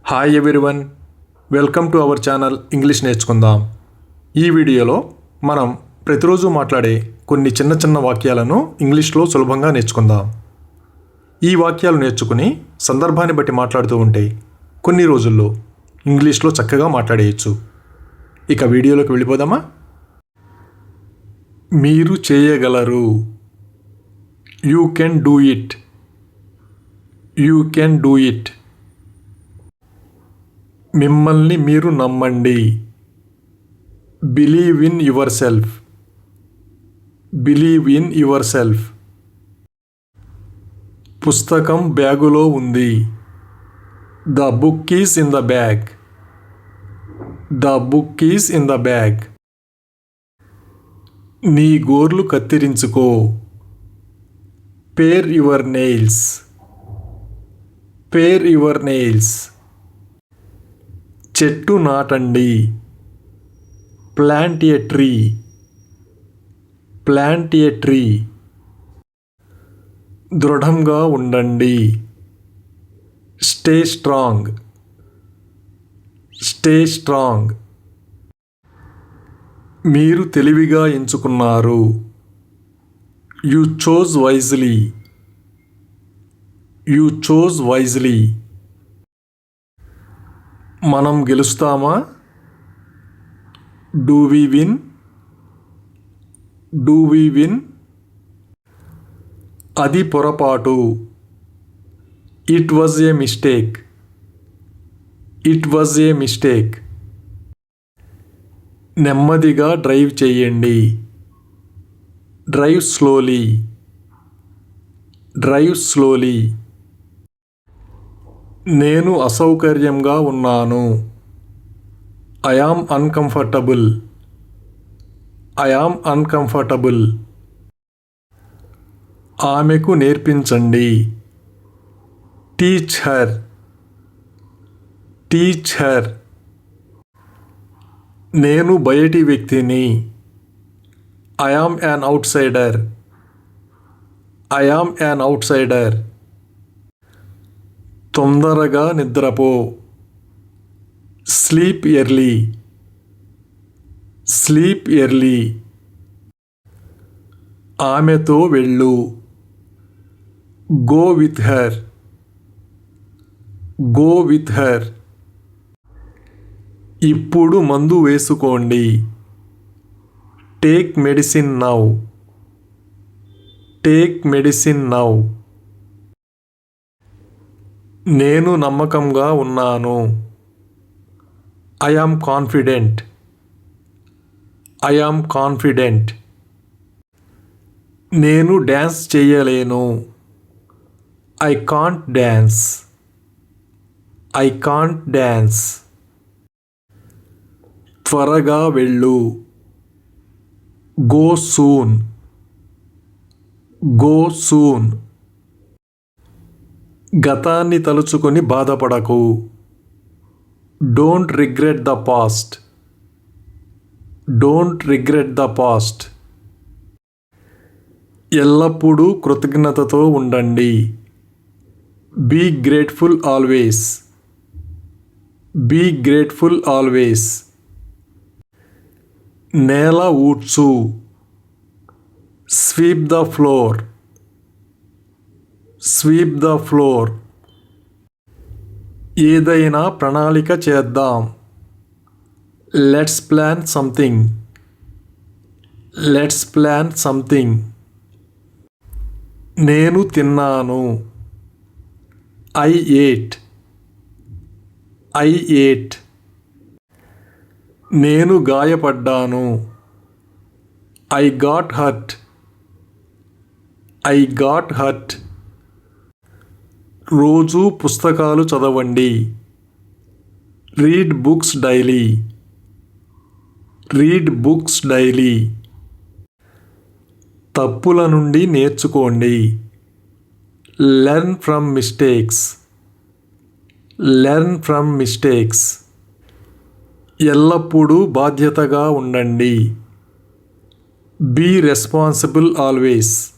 Hi everyone, welcome to our channel English నేర్చుకుందాం. ఈ వీడియోలో మనం ప్రతిరోజు మాట్లాడే కొన్ని చిన్న చిన్న వాక్యాలను ఇంగ్లీష్లో సులభంగా నేర్చుకుందాం. ఈ వాక్యాలు నేర్చుకుని సందర్భాన్ని బట్టి మాట్లాడుతూ ఉంటే కొన్ని రోజుల్లో ఇంగ్లీష్లో చక్కగా మాట్లాడేయచ్చు. ఇక వీడియోలోకి వెళ్ళిపోదామా? మీరు చేయగలరు. You can do it. You can do it. మిమ్మల్ని మీరు నమ్మండి. Believe in yourself. Believe in yourself. పుస్తకం బ్యాగులో ఉంది. The book is in the bag. The book is in the bag. నీ గోర్లు కత్తిరించుకో. Pare your nails. Pare your nails. చెట్టు నాటండి. Plant a tree. Plant a tree. దృఢంగా ఉండండి. Stay strong. Stay strong. మీరు తెలివిగా ఎంచుకున్నారు. You chose wisely. You chose wisely. మనం గెలుస్తామా? Do we win. Do we win. అది పొరపాటు. It was a mistake. It was a mistake. నెమ్మదిగా డ్రైవ్ చేయండి. Drive slowly. Drive slowly. నేను అసౌకర్యంగా ఉన్నాను. I am uncomfortable. I am uncomfortable. ఆమెకు నేర్పించండి. Teach her. Teach her. నేను బయటి వ్యక్తిని. I am an outsider. I am an outsider. తొందరగా నిద్రపో. Sleep early. Sleep early. ఆమెతో వెళ్ళు. Go with her. Go with her. ఇప్పుడు మందు వేసుకోండి. Take medicine now. Take medicine now. నేను నమ్మకంగా ఉన్నాను. I am confident. I am confident. నేను డ్యాన్స్ చేయలేను. I can't dance. I can't dance. త్వరగా వెళ్ళు. Go soon. Go soon. గతాన్ని తలుచుకొని బాధపడకు. Don't regret the past. Don't regret the past. ఎల్లప్పుడూ కృతజ్ఞతతో ఉండండి. Be grateful always. Be grateful always. నేల ఊడ్చు. Sweep the floor. Sweep the floor. ఏదైనా ప్రణాళిక చేద్దాం. Let's plan something. Let's plan something. నేను తిన్నాను. I ate. I ate. నేను గాయపడ్డాను. I got hurt. I got hurt. రోజు పుస్తకాలు చదవండి. Read books daily. Read books daily. తప్పుల నుండి నేర్చుకోండి. Learn from mistakes. Learn from mistakes. ఎల్లప్పుడూ బాధ్యతగా ఉండండి. Be responsible always.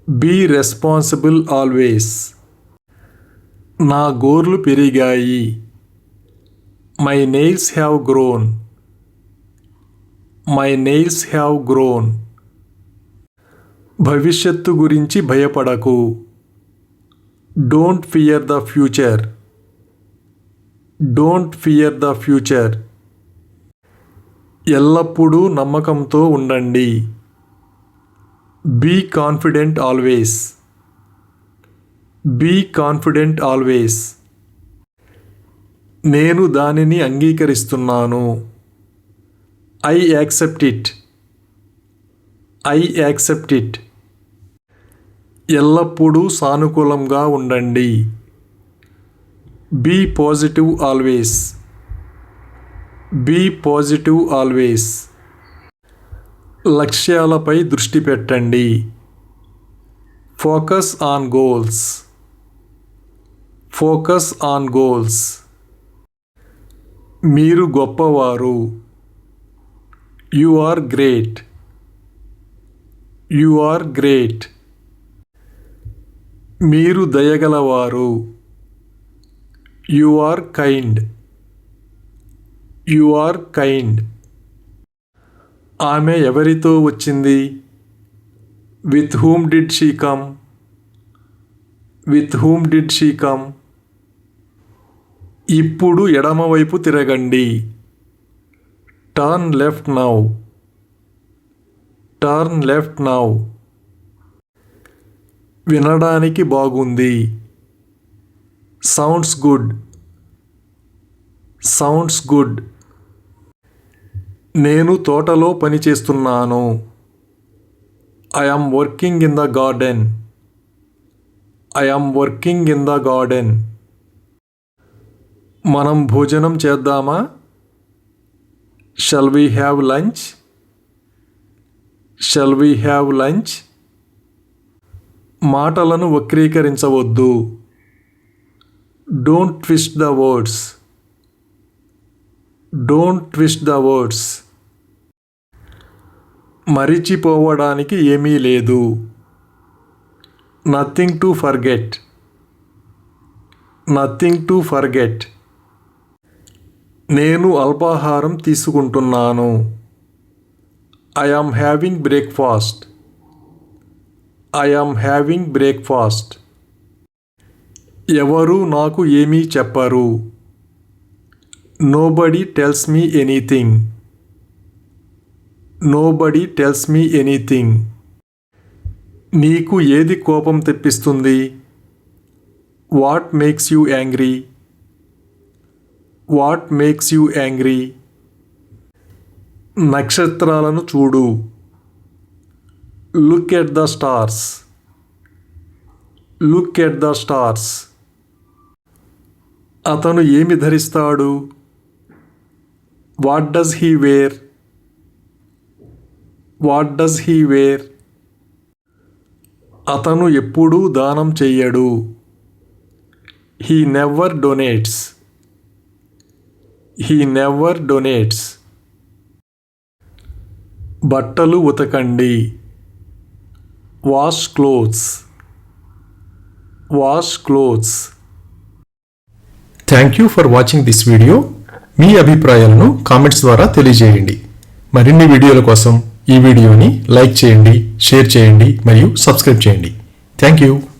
Be responsible always. నా గోర్లు పెరిగాయి. My nails have grown. My nails have grown. భవిష్యత్తు గురించి భయపడకు. Don't fear the future. Don't fear the future. ఎల్లప్పుడూ నమ్మకంతో ఉండండి. Be confident always. Be confident always. నేను దానిని అంగీకరిస్తున్నాను. I accept it. I accept it. ఎల్లప్పుడూ సానుకూలంగా ఉండండి. Be positive always. Be positive always. లక్ష్యాలపై దృష్టి పెట్టండి. Focus on goals. Focus on goals. మీరు గొప్పవారు. You are great. You are great. మీరు దయగలవారు. You are kind. You are kind. ఆమె ఎవరితో వచ్చింది? With whom did she come. With whom did she come. ఇప్పుడు ఎడమవైపు తిరగండి. Turn left now. Turn left now. వినడానికి బాగుంది. Sounds good. Sounds good. నేను తోటలో పనిచేస్తున్నాను. I am working in the garden. I am working in the garden. మనం భోజనం చేద్దామా? Shall we have lunch? Shall we have lunch? మాటలను వక్రీకరించవద్దు. Don't twist the words. Don't twist the words. మరిచిపోవడానికి ఏమీ లేదు. Nothing to forget. Nothing to forget. నేను అల్పాహారం తీసుకుంటున్నాను. I am having breakfast. I am having breakfast. ఎవరు నాకు ఏమీ చెప్పరు. Nobody tells me anything. Nobody tells me anything. నీకు ఏది కోపం తెప్పిస్తుంది? What makes you angry? What makes you angry? నక్షత్రాలను చూడు. Look at the stars. Look at the stars. అతను ఏమి ధరిస్తాడు? What does he wear? What does he wear? అతను ఎప్పుడూ దానం చెయ్యడు. He never donates. He never donates. బట్టలు ఉతకండి. Wash clothes. Wash clothes. Thank you for watching this video. మీ అభిప్రాయాలను కామెంట్స్ ద్వారా తెలియజేయండి. మరిన్ని వీడియోల కోసం ఈ వీడియోని లైక్ చేయండి, షేర్ చేయండి మరియు సబ్స్క్రైబ్ చేయండి. Thank you.